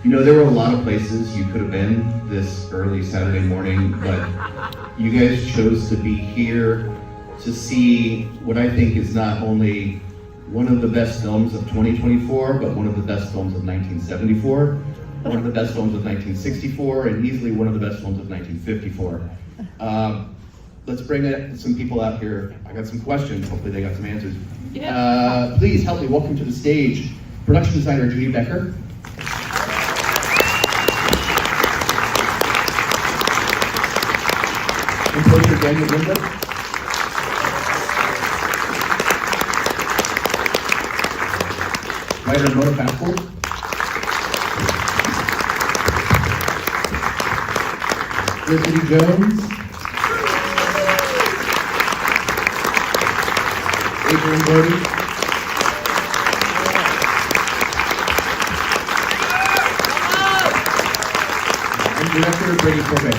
You know, there were a lot of places you could have been this early Saturday morning, but you guys chose to be here to see what I think is not only one of the best films of 2024, but one of the best films of 1974, one of the best films of 1964, and easily one of the best films of 1954. Let's bring some people out here. I got some questions, hopefully they got some answers. Please help me welcome to the stage production designer Judy Becker. Composer Daniel Windler. Writer Mona Passport. Felicity Jones. Adrien Brody. And director Brady Corbet.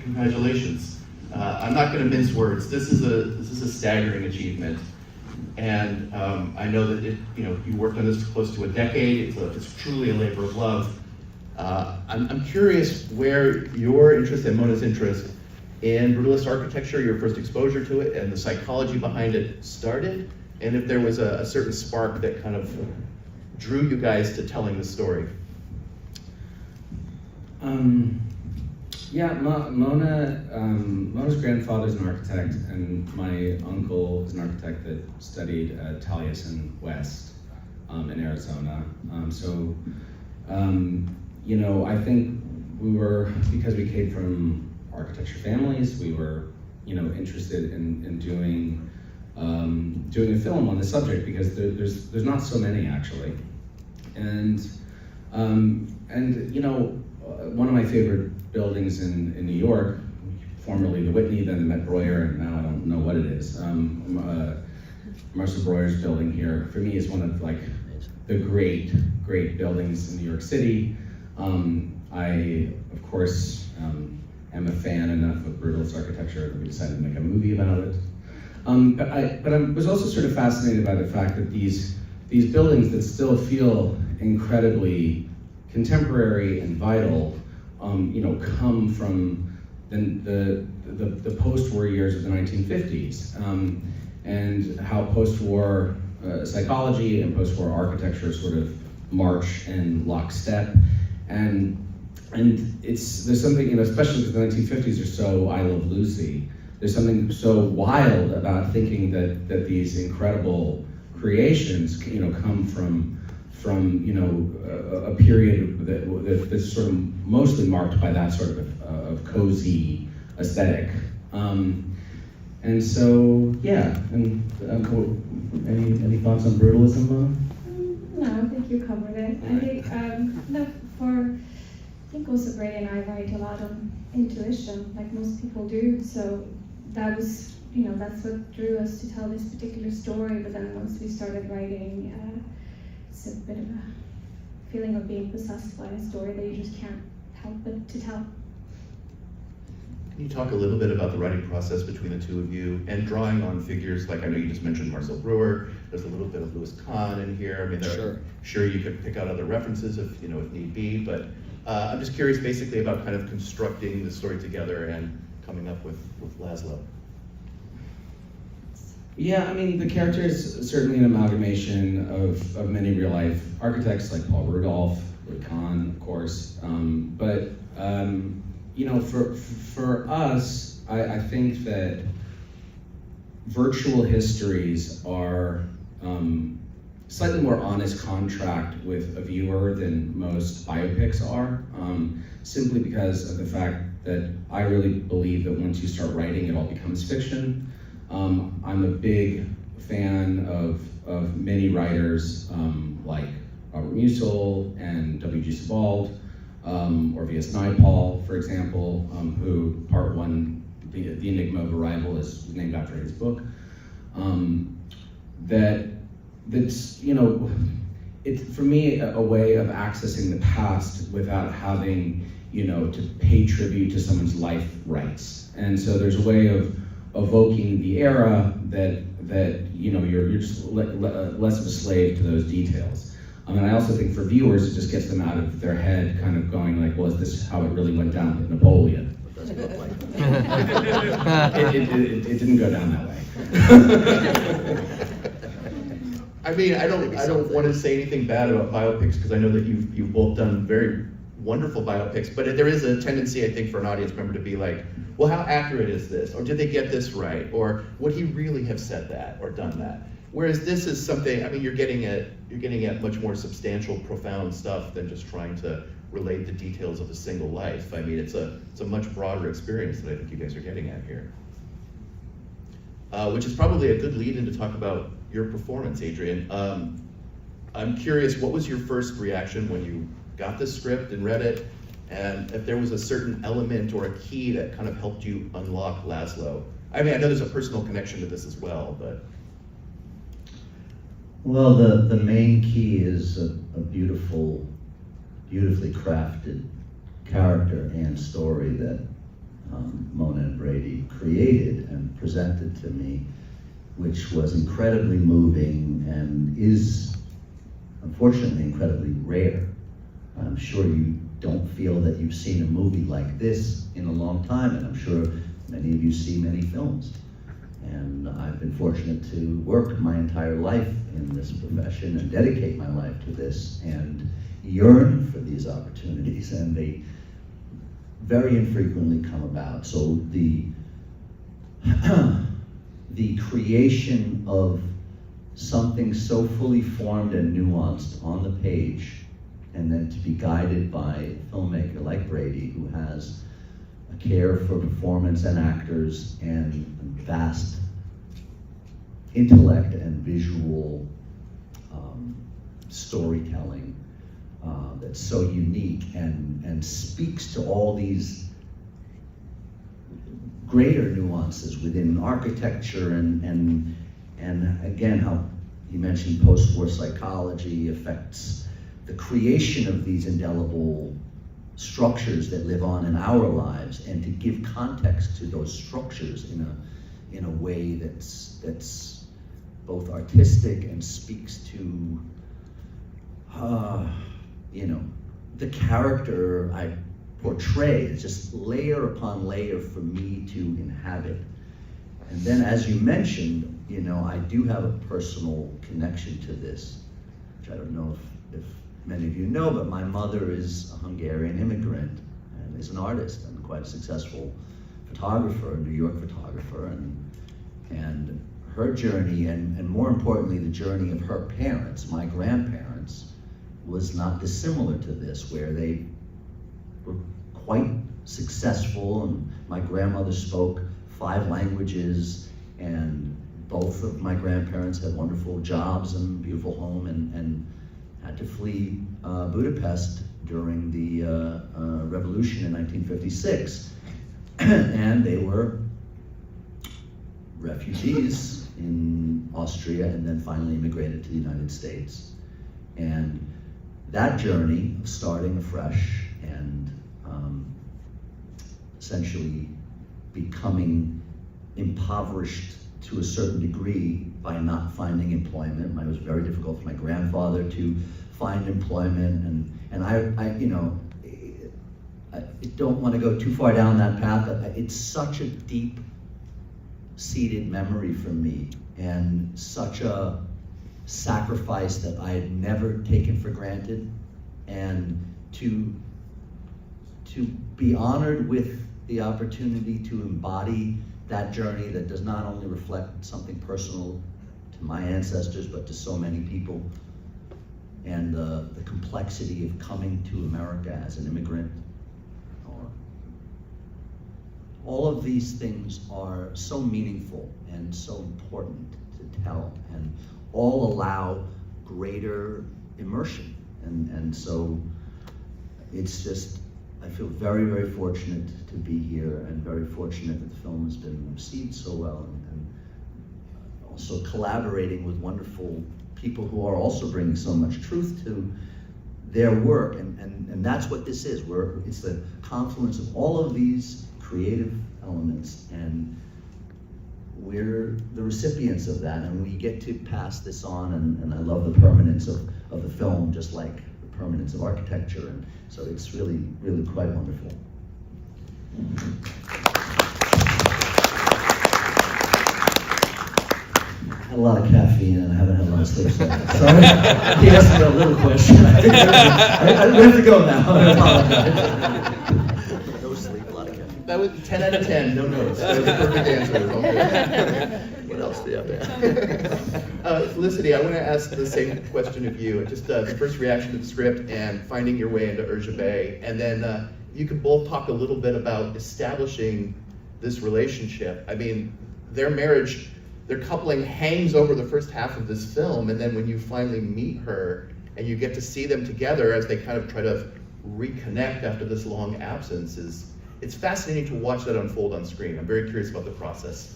Congratulations. I'm not going to mince words. This is a staggering achievement, and I know that you worked on this for close to a decade. It's truly a labor of love. I'm curious where your interest and Mona's interest in brutalist architecture, your first exposure to it, and the psychology behind it started, and if there was a certain spark that kind of drew you guys to telling the story. Yeah, Mona's grandfather's an architect, and my uncle is an architect that studied at Taliesin West in Arizona. I think because we came from architecture families, we were, interested in doing a film on the subject because there's not so many actually, and one of my favorite buildings in New York, formerly the Whitney, then the Met Breuer, and now I don't know what it is. Marcel Breuer's building here, for me, is one of the great buildings in New York City. I, of course, am a fan enough of brutalist architecture that we decided to make a movie about it. But I was also sort of fascinated by the fact that these buildings that still feel incredibly contemporary and vital, come from the post-war years of the 1950s, and how post-war psychology and post-war architecture sort of march in lockstep, and there's something, especially because the 1950s are so I Love Lucy. There's something so wild about thinking that these incredible creations, come from a period that's sort of mostly marked by that sort of cozy aesthetic. And so, yeah, and any thoughts on brutalism? No, I think you covered it. I think also Brady and I write a lot on intuition, like most people do. So that was, that's what drew us to tell this particular story. But then once we started writing, it's a bit of a feeling of being possessed by a story that you just can't help but to tell. Can you talk a little bit about the writing process between the two of you and drawing on figures like, I know you just mentioned Marcel Breuer, there's a little bit of Louis Kahn in here. I mean, sure you could pick out other references if need be, but I'm just curious basically about kind of constructing the story together and coming up with Laszlo. Yeah, I mean, the character is certainly an amalgamation of many real-life architects like Paul Rudolph, Louis Kahn, of course. For us, I think that virtual histories are slightly more honest contract with a viewer than most biopics are, simply because of the fact that I really believe that once you start writing, it all becomes fiction. I'm a big fan of many writers like Robert Musil and W.G. Sebald, or V.S. Naipaul, for example, who part one, The Enigma of Arrival, is named after his book. That's it's for me a way of accessing the past without having you know, to pay tribute to someone's life rights. And so there's a way of evoking the era that you know, you're just less of a slave to those details. And I also think for viewers, it just gets them out of their head, kind of going like, well, is this how it really went down with Napoleon? What does it look like? it didn't go down that way. I mean, I don't want to say anything bad about biopics, because I know that you've both done very wonderful biopics, but there is a tendency, I think, for an audience member to be like, well, how accurate is this? Or did they get this right? Or would he really have said that or done that? Whereas this is something, I mean, you're getting at much more substantial, profound stuff than just trying to relate the details of a single life. I mean, it's a much broader experience that I think you guys are getting at here. Which is probably a good lead-in to talk about your performance, Adrien. I'm curious, what was your first reaction when you got the script and read it, and if there was a certain element or a key that kind of helped you unlock Laszlo? I mean, I know there's a personal connection to this as well, but... Well, the main key is a beautifully crafted character and story that Mona and Brady created and presented to me, which was incredibly moving and is, unfortunately, incredibly rare. I'm sure you don't feel that you've seen a movie like this in a long time, and I'm sure many of you see many films. And I've been fortunate to work my entire life in this profession and dedicate my life to this and yearn for these opportunities, and they very infrequently come about. So the creation of something so fully formed and nuanced on the page, and then to be guided by a filmmaker like Brady, who has a care for performance and actors and vast intellect and visual storytelling that's so unique and speaks to all these greater nuances within architecture and again, how you mentioned post-war psychology affects the creation of these indelible structures that live on in our lives, and to give context to those structures in a way that's both artistic and speaks to you know, the character I portray. It's just layer upon layer for me to inhabit. And then, as you mentioned, you know, I do have a personal connection to this, which I don't know if many of you know, but my mother is a Hungarian immigrant and is an artist and quite a successful photographer, a New York photographer, and her journey, and more importantly, the journey of her parents, my grandparents, was not dissimilar to this, where they were quite successful, and my grandmother spoke 5 languages, and both of my grandparents had wonderful jobs and beautiful home, and had to flee Budapest during the revolution in 1956. And they were refugees in Austria, and then finally immigrated to the United States. And that journey of starting afresh and essentially becoming impoverished to a certain degree by not finding employment. It was very difficult for my grandfather to find employment, and I you know, I don't want to go too far down that path, but it's such a deep-seated memory for me, and such a sacrifice that I had never taken for granted, and to be honored with the opportunity to embody that journey that does not only reflect something personal to my ancestors, but to so many people, and the complexity of coming to America as an immigrant. All of these things are so meaningful and so important to tell, and all allow greater immersion. And so it's just, I feel very, very fortunate to be here, and very fortunate that the film has been received so well, and also collaborating with wonderful people who are also bringing so much truth to their work, and that's what this is. It's the confluence of all of these creative elements, and we're the recipients of that, and we get to pass this on, and I love the permanence of the film, just like the permanence of architecture, and so it's really, really quite wonderful. I had a lot of caffeine and I haven't had a lot of sleep. So sorry, he asked me a little question. We have to go now. I apologize. No sleep, a lot of caffeine. That was 10 out of 10, no notes. That was the perfect answer. What else do you have there? Felicity, I want to ask the same question of you. Just the first reaction to the script and finding your way into Urja Bay. And then you could both talk a little bit about establishing this relationship. I mean, their marriage, their coupling hangs over the first half of this film, and then when you finally meet her and you get to see them together as they kind of try to reconnect after this long absence, it's fascinating to watch that unfold on screen. I'm very curious about the process.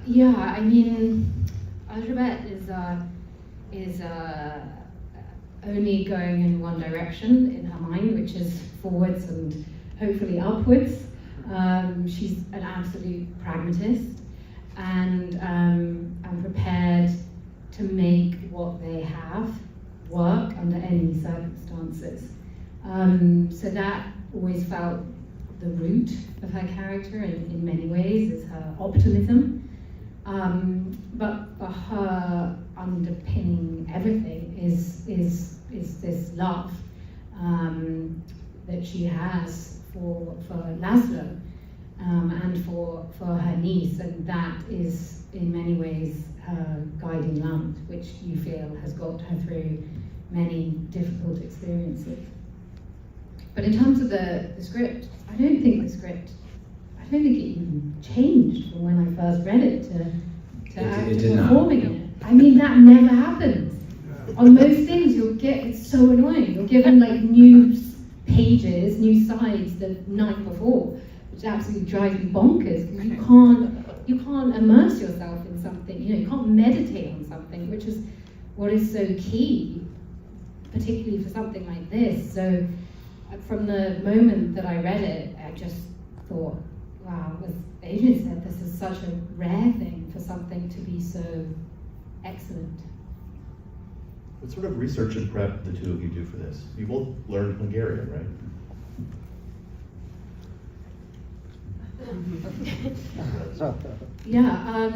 Yeah, I mean, Algebet is only going in one direction in her mind, which is forwards and hopefully upwards. She's an absolute pragmatist, and I'm prepared to make what they have work under any circumstances. So that always felt the root of her character in many ways, is her optimism. But for her, underpinning everything is this love that she has for Laszlo and for her niece, and that is in many ways her guiding lamp, which you feel has got her through many difficult experiences. But in terms of the script, I don't think it even changed from when I first read it to performing it. I mean, that never happens. On most things, it's so annoying. You're given like new pages, new sides the night before, which absolutely drives me bonkers, because you can't immerse yourself in something. You can't meditate on something, which is what is so key, particularly for something like this. So from the moment that I read it, I just thought, wow, as Adrien said, this is such a rare thing for something to be so excellent. What sort of research and prep the two of you do for this? You both learned Hungarian, right? Yeah,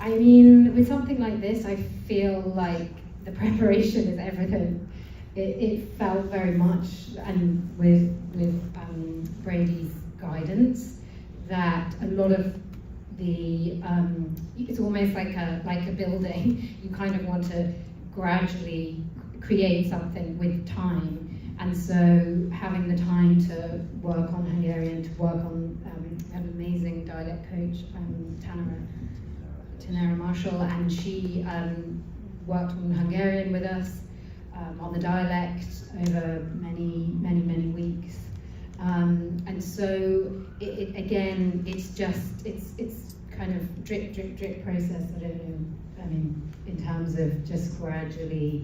I mean, with something like this, I feel like the preparation is everything. It felt very much, and with Brady's guidance, that a lot of the it's almost like a building. You kind of want to gradually create something with time, and so having the time to work on Hungarian, to work on an amazing dialect coach, Tanara Marshall, and she worked on Hungarian with us. On the dialect over many weeks, and so it's kind of drip process. I don't know. I mean, in terms of just gradually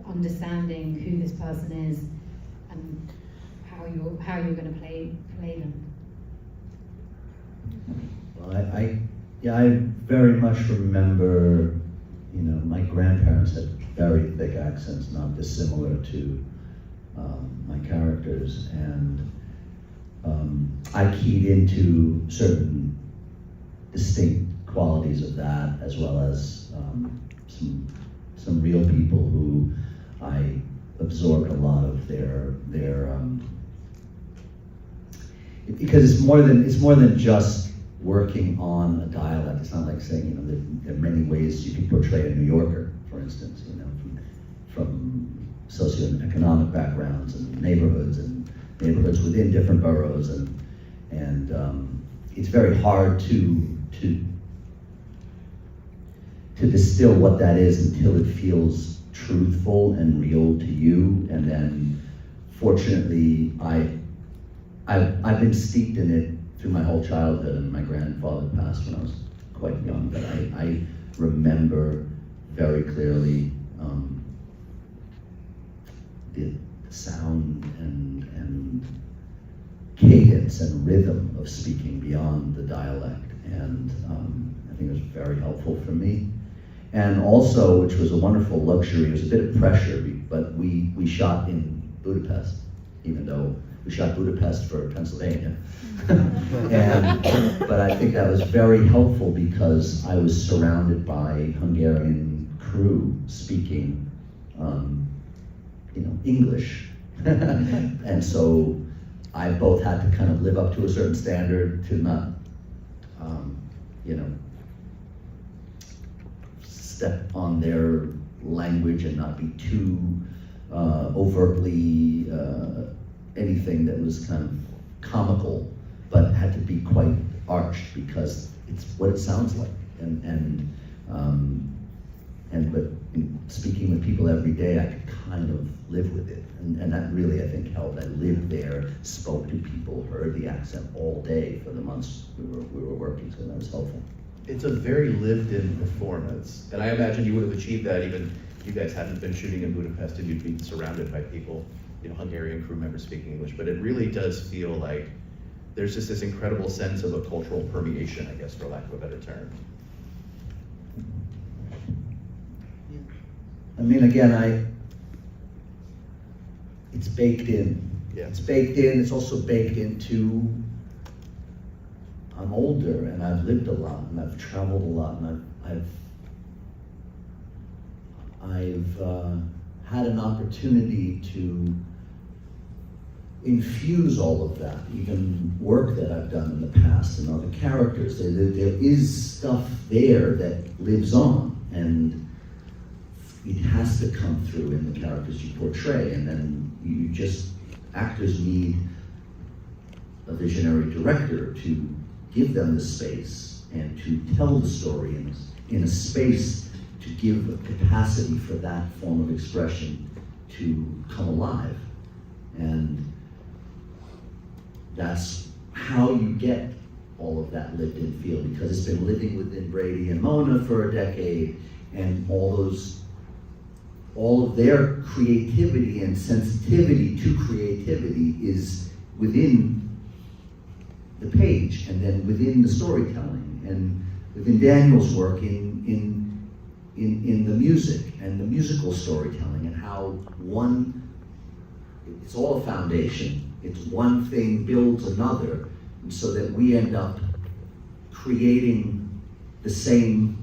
understanding who this person is and how you're going to play them. Well, I very much remember, my grandparents had very thick accents, not dissimilar to my characters, and I keyed into certain distinct qualities of that, as well as some real people who I absorbed a lot of their because it's more than just working on a dialect. It's not like saying, there are many ways you can portray a New Yorker, for instance, from socioeconomic backgrounds and neighborhoods within different boroughs, and it's very hard to distill what that is until it feels truthful and real to you. And then, fortunately, I've been steeped in it through my whole childhood, and my grandfather passed when I was quite young, but I remember very clearly the sound and cadence and rhythm of speaking beyond the dialect, and I think it was very helpful for me. And also, which was a wonderful luxury, it was a bit of pressure, but we shot in Budapest, even though we shot Budapest for Pennsylvania. But I think that was very helpful because I was surrounded by Hungarian crew speaking, English. And so I both had to kind of live up to a certain standard to not, step on their language and not be too overtly anything that was kind of comical, but had to be quite arched because it's what it sounds like. But in speaking with people every day, I could kind of live with it, and that really, I think, helped. I lived there, spoke to people, heard the accent all day for the months we were working, so that was helpful. It's a very lived-in performance, and I imagine you would have achieved that even if you guys hadn't been shooting in Budapest and you'd be surrounded by people, Hungarian crew members speaking English. But it really does feel like there's just this incredible sense of a cultural permeation, I guess, for lack of a better term. I mean, again, it's baked in. Yeah. It's baked in. It's also baked into. I'm older and I've lived a lot and I've traveled a lot and I've had an opportunity to infuse all of that, even work that I've done in the past and other characters. There is stuff there that lives on, and it has to come through in the characters you portray, and then actors need a visionary director to give them the space and to tell the story in a space to give a capacity for that form of expression to come alive. And that's how you get all of that lived-in feel, because it's been living within Brady and Mona for a decade, and all of their creativity and sensitivity to creativity is within the page, and then within the storytelling, and within Daniel's work in the music and the musical storytelling, and how it's all a foundation. It's one thing builds another, and so that we end up creating the same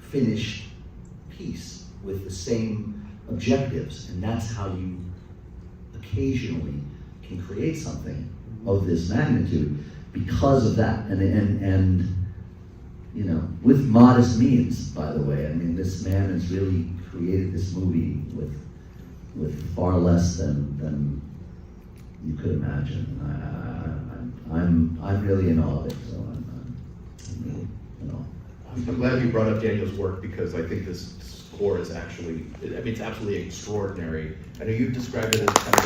finished piece with the same objectives, and that's how you occasionally can create something of this magnitude because of that, and with modest means, by the way. I mean, this man has really created this movie with far less than you could imagine. I'm really in awe of it, so I'm really in awe. I'm glad you brought up Daniel's work, because I think this score is actually, it's absolutely extraordinary. I know you've described it as kind of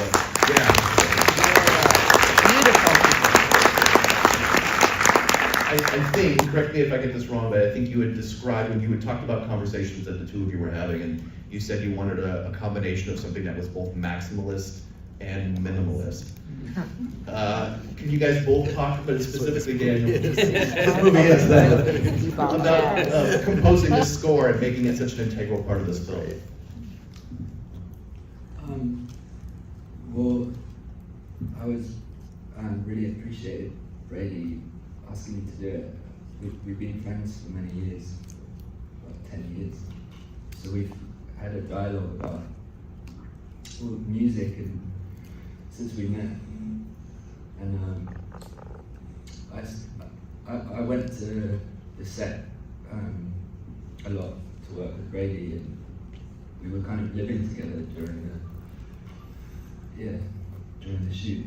I think, correct me if I get this wrong, but I think you had described, when you had talked about conversations that the two of you were having, and you said you wanted a combination of something that was both maximalist and minimalist. Can you guys both talk, but specifically Daniel, this movie is that, about composing this score and making it such an integral part of this film? Well, I was really appreciated Brady asking me to do it. We've been friends for many years, about 10 years. So we've had a dialogue about all the music and since we met. And I went to the set a lot to work with Brady, and we were kind of living together during the shoot.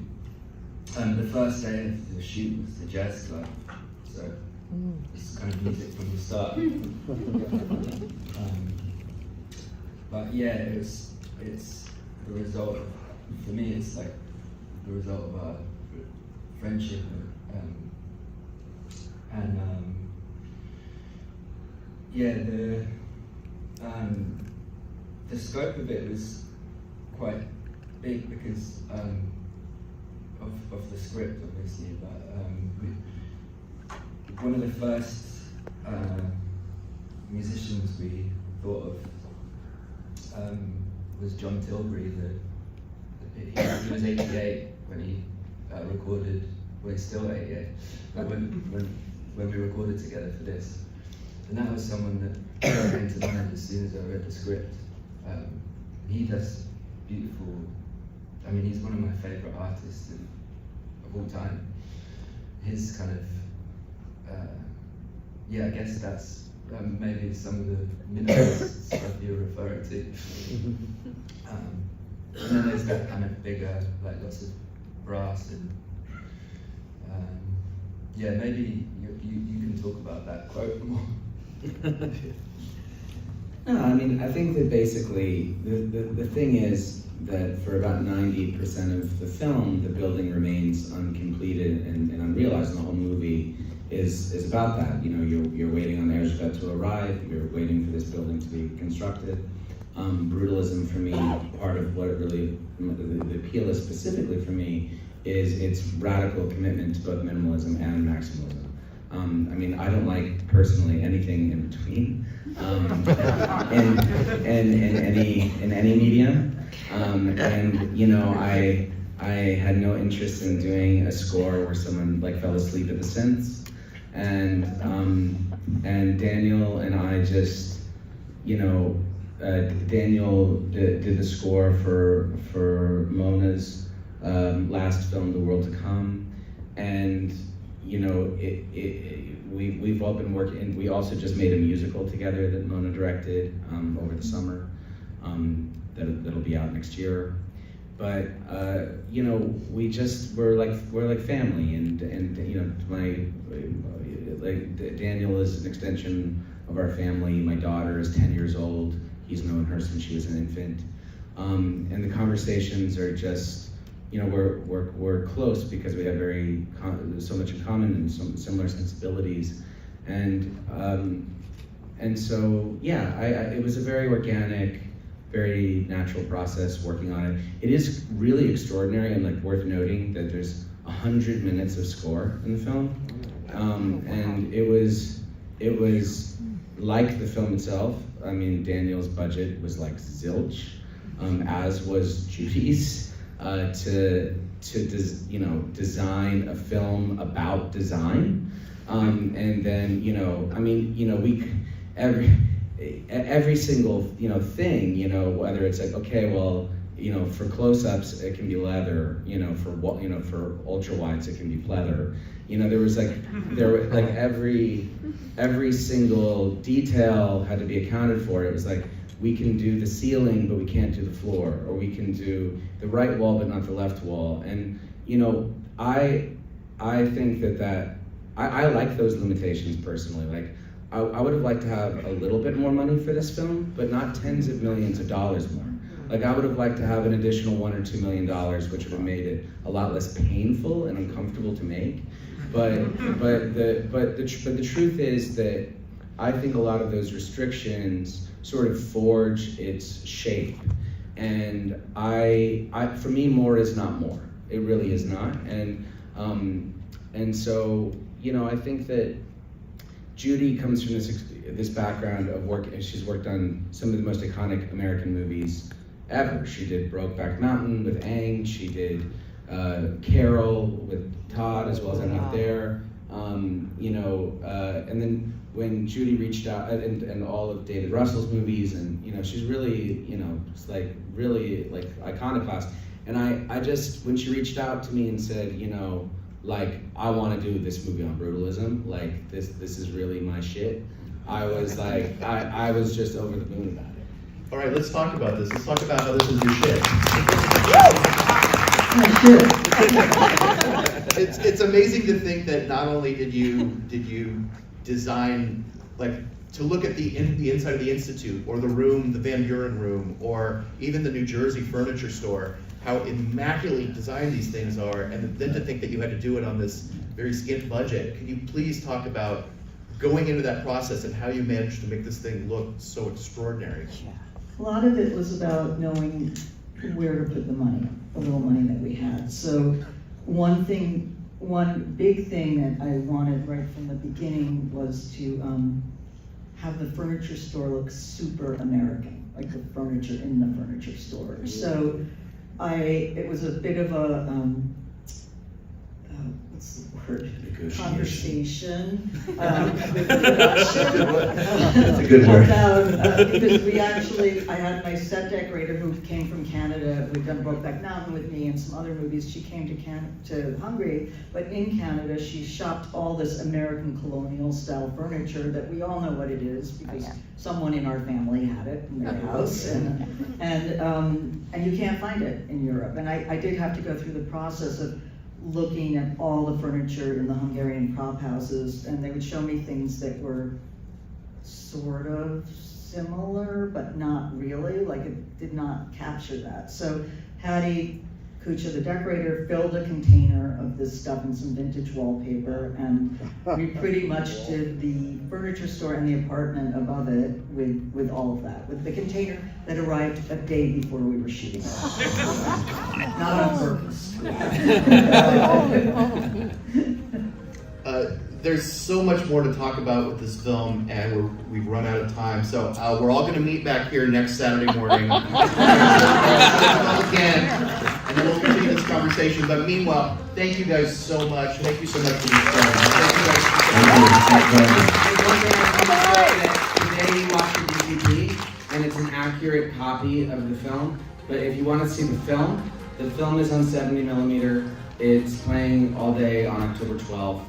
The first day of the shoot was the jazz club, so it's kind of music from the start. But yeah, it's the result of, for me, it's like the result of our friendship, the scope of it was quite big because of the script, obviously. But one of the first musicians we thought of was John Tilbury. He was 88 when he recorded. Well, he's still 88. But when we recorded together for this, and that was someone that came to mind as soon as I read the script. He does beautiful. I mean, he's one of my favorite artists of all time. His kind of, I guess that's maybe some of the minimalist stuff you're referring to. And then there's that kind of bigger, like lots of brass and maybe you can talk about that quote more. No, I mean, I think that basically the thing is that for about 90% of the film, the building remains uncompleted and unrealized, and the whole movie is about that. You know, you're waiting on the airship to arrive, you're waiting for this building to be constructed. Brutalism for me, part of what it really, the appeal is specifically for me, is its radical commitment to both minimalism and maximalism. I mean, I don't like personally anything in between in any medium. And you know, I had no interest in doing a score where someone like fell asleep at the synths, and Daniel and I just, you know, Daniel did the score for Mona's last film, The World to Come, and you know, we've all been working, and we also just made a musical together that Mona directed over the summer. That'll be out next year. But you know, we're like family, and you know, like Daniel is an extension of our family. My daughter is 10 years old. He's known her since she was an infant, and the conversations are just, you know, we're close because we have so much in common and some similar sensibilities, and so yeah, it was a very organic, very natural process working on it. It is really extraordinary and like worth noting that there's 100 minutes of score in the film, and it was like the film itself. I mean, Daniel's budget was like zilch, as was Judy's, to design a film about design, and then, you know, I mean, you know, every single, you know, thing, you know, whether it's like, okay, well, you know, for close-ups it can be leather, you know, for ultra wides it can be pleather. You know, there was like every single detail had to be accounted for. It was like, we can do the ceiling, but we can't do the floor, or we can do the right wall, but not the left wall. And, you know, I think that I like those limitations personally. Like, I would have liked to have a little bit more money for this film, but not tens of millions of dollars more. Like, I would have liked to have an additional $1 or $2 million, which would have made it a lot less painful and uncomfortable to make. But the truth is that I think a lot of those restrictions sort of forge its shape. And for me, more is not more. It really is not. And so, you know, I think that Judy comes from this background of work. She's worked on some of the most iconic American movies ever. She did Brokeback Mountain with Aang. She did Carol with Todd, as well as I'm Not There. You know, and then when Judy reached out, and all of David Russell's movies, and you know, she's really, you know, it's like really like iconoclast. And I just, when she reached out to me and said, you know, like, I want to do this movie on brutalism, like this is really my shit, I was like, I was just over the moon about it. All right, let's talk about this. Let's talk about how this is your shit. It's amazing to think that not only did you design, like, to look at the inside of the Institute, or the room, the Van Buren room, or even the New Jersey furniture store, how immaculately designed these things are, and then to think that you had to do it on this very skint budget. Can you please talk about going into that process and how you managed to make this thing look so extraordinary? A lot of it was about knowing where to put the money, the little money that we had. So one big thing that I wanted right from the beginning was to have the furniture store look super American, like the furniture in the furniture store. So it was a bit of a, what's the word? Conversation. With production. That's a good word. Because I had my set decorator who came from Canada, who'd done Brokeback Mountain with me and some other movies. She came to Hungary, but in Canada, she shopped all this American colonial style furniture that we all know what it is because someone in our family had it in their house, and you can't find it in Europe. And I did have to go through the process of looking at all the furniture in the Hungarian prop houses, and they would show me things that were sort of similar, but not really, like it did not capture that. So Hattie Kucha, the decorator, filled a container of this stuff in some vintage wallpaper, and we pretty much did the furniture store and the apartment above it with all of that, with the container that arrived a day before we were shooting it. Not on purpose. There's so much more to talk about with this film, and we've run out of time. So we're all going to meet back here next Saturday morning. Again, and then we'll continue this conversation. But meanwhile, thank you guys so much. Thank you so much for this film. Thank you guys. Today you watched the DVD, and it's an accurate copy of the film. But if you want to see the film is on 70mm. It's playing all day on October 12th.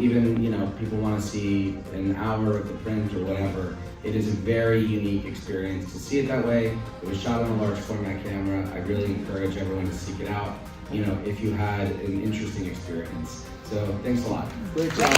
Even, people want to see an hour of the print or whatever. It is a very unique experience to see it that way. It was shot on a large format camera. I really encourage everyone to seek it out, if you had an interesting experience. So thanks a lot. Good job.